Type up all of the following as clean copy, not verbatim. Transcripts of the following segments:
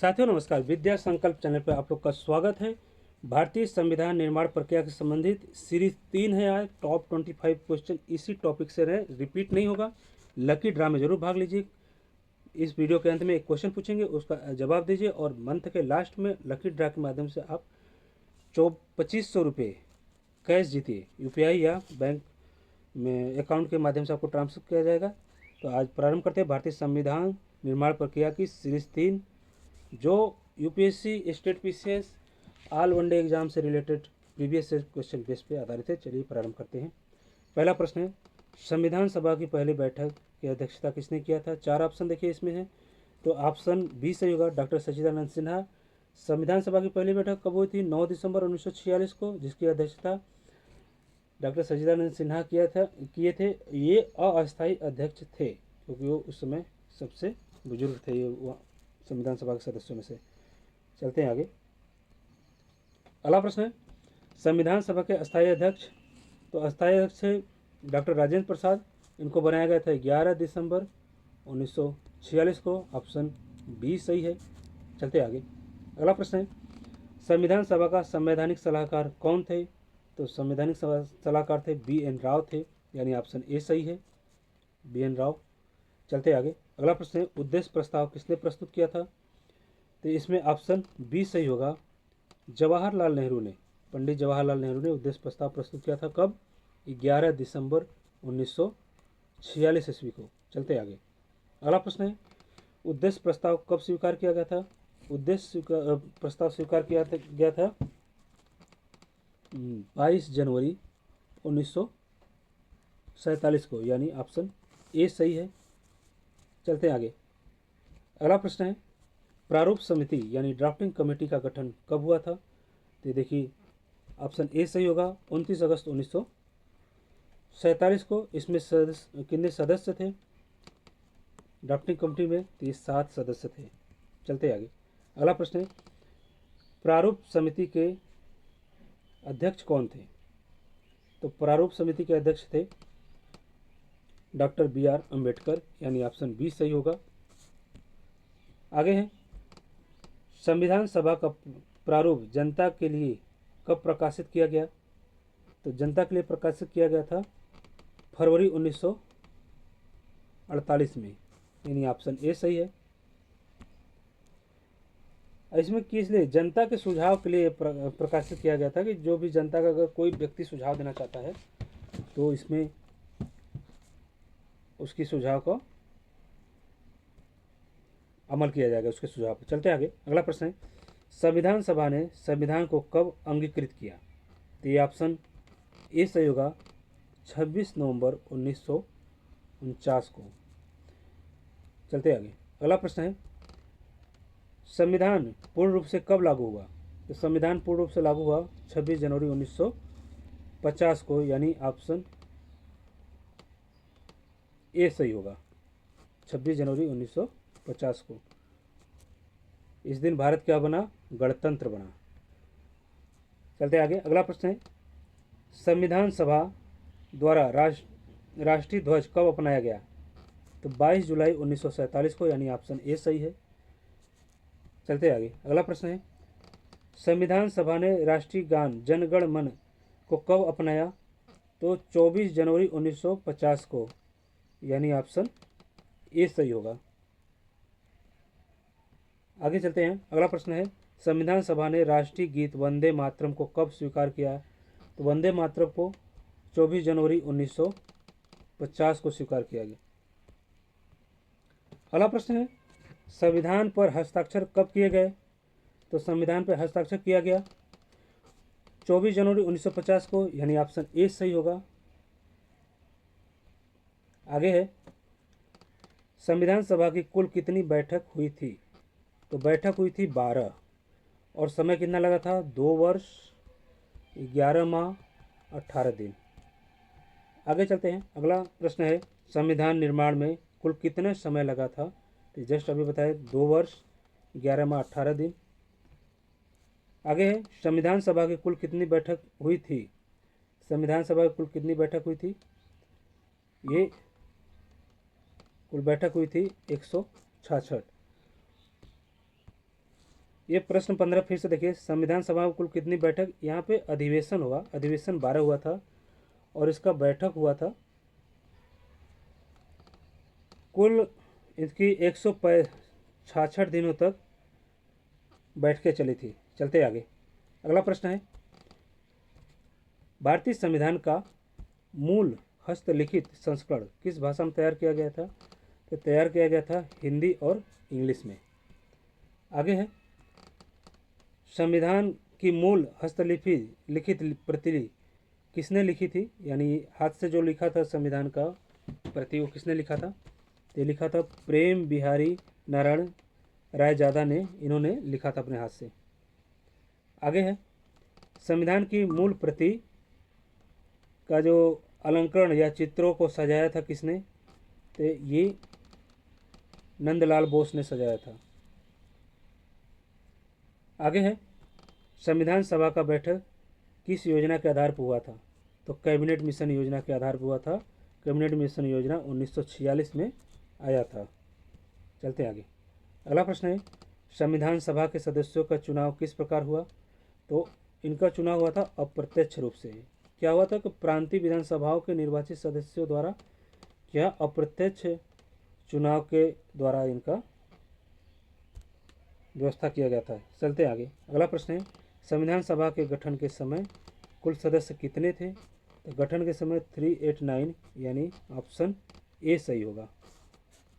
साथियों नमस्कार, विद्या संकल्प चैनल पर आप लोग का स्वागत है। भारतीय संविधान निर्माण प्रक्रिया से संबंधित सीरीज 3 है। आज टॉप 25 क्वेश्चन इसी टॉपिक से रहे, रिपीट नहीं होगा। लकी ड्रा में जरूर भाग लीजिए। इस वीडियो के अंत में एक क्वेश्चन पूछेंगे, उसका जवाब दीजिए और मंथ के लास्ट में लकी ड्रा के माध्यम से आप 2500 रुपये कैश जीतिए। यूपीआई या बैंक में अकाउंट के माध्यम से आपको ट्रांसफर किया जाएगा। तो आज प्रारंभ करते हैं भारतीय संविधान निर्माण प्रक्रिया की सीरीज 3, जो UPSC, state PCS, all one day exam से रिलेटेड प्रीवियस क्वेश्चन बेस पे आधारित है। चलिए प्रारंभ करते हैं। पहला प्रश्न है, संविधान सभा की पहली बैठक की अध्यक्षता किसने किया था? 4 ऑप्शन देखिए इसमें है। तो ऑप्शन बी सही होगा, डॉक्टर सच्चिदानंद सिन्हा। संविधान सभा की पहली बैठक कब हुई थी? 9 दिसंबर 1946 को, जिसकी अध्यक्षता डॉक्टर सच्चिदानंद सिन्हा किए थे। ये अस्थायी अध्यक्ष थे क्योंकि वो उस समय सबसे बुजुर्ग थे ये संविधान सभा के सदस्यों में से। चलते हैं आगे। अगला प्रश्न है, संविधान सभा के अस्थायी अध्यक्ष। तो अस्थायी अध्यक्ष है डॉक्टर राजेंद्र प्रसाद। इनको बनाया गया था 11 दिसंबर 1946 को। ऑप्शन बी सही है। चलते आगे। अगला प्रश्न है, संविधान सभा का संवैधानिक सलाहकार कौन थे? तो संवैधानिक सलाहकार थे BN राव थे, यानी ऑप्शन ए सही है, BN राव। चलते आगे। अगला प्रश्न है, उद्देश्य प्रस्ताव किसने प्रस्तुत किया था? तो इसमें ऑप्शन बी सही होगा, जवाहरलाल नेहरू ने। पंडित जवाहरलाल नेहरू ने उद्देश्य प्रस्ताव प्रस्तुत किया था। कब? 11 दिसंबर 1946 ईस्वी को। चलते आगे। अगला प्रश्न है, उद्देश्य प्रस्ताव कब स्वीकार किया गया था? उद्देश्य प्रस्ताव स्वीकार किया गया था 22 जनवरी 1947 को, यानी ऑप्शन ए सही है। चलते आगे। अगला प्रश्न है, प्रारूप समिति यानी ड्राफ्टिंग कमेटी का गठन कब हुआ था? तो देखिए ऑप्शन ए सही होगा, 29 अगस्त 1947 को। इसमें कितने सदस्य थे ड्राफ्टिंग कमेटी में? तो ये 7 सदस्य थे। चलते आगे। अगला प्रश्न है, प्रारूप समिति के अध्यक्ष कौन थे? तो प्रारूप समिति के अध्यक्ष थे डॉक्टर BR अम्बेडकर, यानी ऑप्शन बी सही होगा। आगे है, संविधान सभा का प्रारूप जनता के लिए कब प्रकाशित किया गया? तो जनता के लिए प्रकाशित किया गया था फरवरी 1948 में, यानी ऑप्शन ए सही है। इसमें किस लिए? जनता के सुझाव के लिए प्रकाशित किया गया था कि जो भी जनता का अगर कोई व्यक्ति सुझाव देना चाहता है तो इसमें उसकी सुझाव को अमल किया जाएगा, उसके सुझाव पर। चलते आगे। अगला प्रश्न है, संविधान सभा ने संविधान को कब अंगीकृत किया? तो ये ऑप्शन ए सही होगा, 26 नवंबर 1949 को। चलते आगे। अगला प्रश्न है, संविधान पूर्ण रूप से कब लागू हुआ? तो संविधान पूर्ण रूप से लागू हुआ 26 जनवरी 1950 को, यानी ऑप्शन ए सही होगा, 26 जनवरी 1950 को। इस दिन भारत क्या बना? गणतंत्र बना। चलते आगे। अगला प्रश्न है, संविधान सभा द्वारा राष्ट्रीय ध्वज कब अपनाया गया? तो 22 जुलाई 1947 को, यानी ऑप्शन ए सही है। चलते आगे। अगला प्रश्न है, संविधान सभा ने राष्ट्रीय गान जन गण मन को कब अपनाया? तो 24 जनवरी 1950 को, यानी ऑप्शन ए सही होगा। आगे चलते हैं। अगला प्रश्न है, संविधान सभा ने राष्ट्रीय गीत वंदे मातरम को कब स्वीकार किया? तो वंदे मातरम को 24 जनवरी 1950 को स्वीकार किया गया। अगला प्रश्न है, संविधान पर हस्ताक्षर कब किए गए? तो संविधान पर हस्ताक्षर किया गया 24 जनवरी 1950 को, यानी ऑप्शन ए सही होगा। आगे है, संविधान सभा की कुल कितनी बैठक हुई थी? तो बैठक हुई थी 12, और समय कितना लगा था? 2 वर्ष 11 माह 18 दिन। आगे चलते हैं। अगला प्रश्न है, संविधान निर्माण में कुल कितने समय लगा था? तो जस्ट अभी बताए, 2 वर्ष 11 माह 18 दिन। आगे है, संविधान सभा की कुल कितनी बैठक हुई थी? संविधान सभा की कुल कितनी बैठक हुई थी? ये कुल बैठक हुई थी 166। ये प्रश्न 15 फिर से देखिए, संविधान सभा में कुल कितनी बैठक, यहाँ पे अधिवेशन होगा, अधिवेशन 12 हुआ था और इसका बैठक हुआ था कुल, इसकी 166 दिनों तक बैठकें चली थी। चलते आगे, अगला प्रश्न है, भारतीय संविधान का मूल हस्तलिखित संस्करण किस भाषा में तैयार किया गया था? तो तैयार किया गया था हिंदी और इंग्लिश में। आगे है, संविधान की मूल हस्तलिपि लिखित प्रति किसने लिखी थी, यानी हाथ से जो लिखा था संविधान का प्रति, वो किसने लिखा था? ये लिखा था प्रेम बिहारी नारायण रायजादा ने, इन्होंने लिखा था अपने हाथ से। आगे है, संविधान की मूल प्रति का जो अलंकरण या चित्रों को सजाया था किसने? तो ये नंदलाल बोस ने सजाया था। आगे है, संविधान सभा का बैठक किस योजना के आधार पर हुआ था? तो कैबिनेट मिशन योजना के आधार पर हुआ था। कैबिनेट मिशन योजना 1946 में आया था। चलते आगे, अगला प्रश्न है, संविधान सभा के सदस्यों का चुनाव किस प्रकार हुआ? तो इनका चुनाव हुआ था अप्रत्यक्ष रूप से। क्या हुआ था कि प्रांतीय विधानसभाओं के निर्वाचित सदस्यों द्वारा क्या अप्रत्यक्ष चुनाव के द्वारा इनका व्यवस्था किया गया था। चलते आगे, अगला प्रश्न है, संविधान सभा के गठन के समय कुल सदस्य कितने थे? तो गठन के समय 389, यानी ऑप्शन ए सही होगा।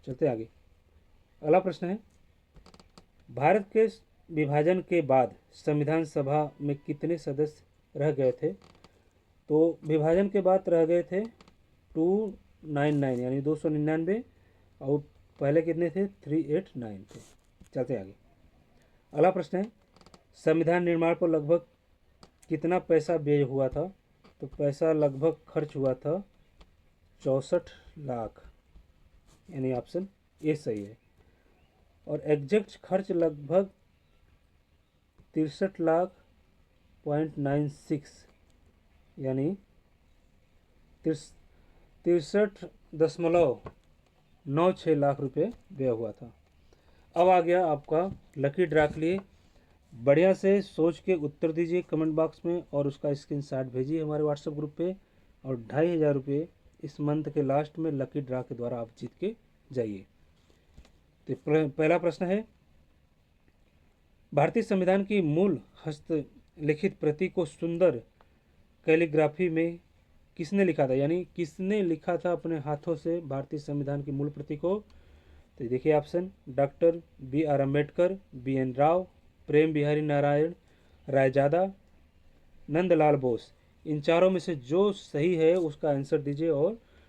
चलते आगे, अगला प्रश्न है, भारत के विभाजन के बाद संविधान सभा में कितने सदस्य रह गए थे? तो विभाजन के बाद रह गए थे 299, यानी 299, और पहले कितने थे? 389 थे। चलते आगे, अगला प्रश्न है, संविधान निर्माण पर लगभग कितना पैसा व्यय हुआ था? तो पैसा लगभग खर्च हुआ था 64 लाख, यानी ऑप्शन ए सही है। और एग्जैक्ट खर्च लगभग 63 लाख.96, यानी 63.96 लाख रुपये व्यय हुआ था। अब आ गया आपका लकी ड्रा के लिए। बढ़िया से सोच के उत्तर दीजिए कमेंट बॉक्स में और उसका स्क्रीनशॉट भेजिए हमारे व्हाट्सएप ग्रुप पे, और 2500 रुपये इस मंथ के लास्ट में लकी ड्रा के द्वारा आप जीत के जाइए। तो पहला प्रश्न है, भारतीय संविधान की मूल हस्तलिखित प्रति को सुंदर कैलीग्राफी में किसने लिखा था, यानी किसने लिखा था अपने हाथों से भारतीय संविधान की मूल प्रति को? तो देखिए option, doctor BR Ambedkar, BN Rao, Prem Bihari Narayan Raizada, Nandlal Bose. इन चारों में से जो सही है उसका आंसर दीजिए और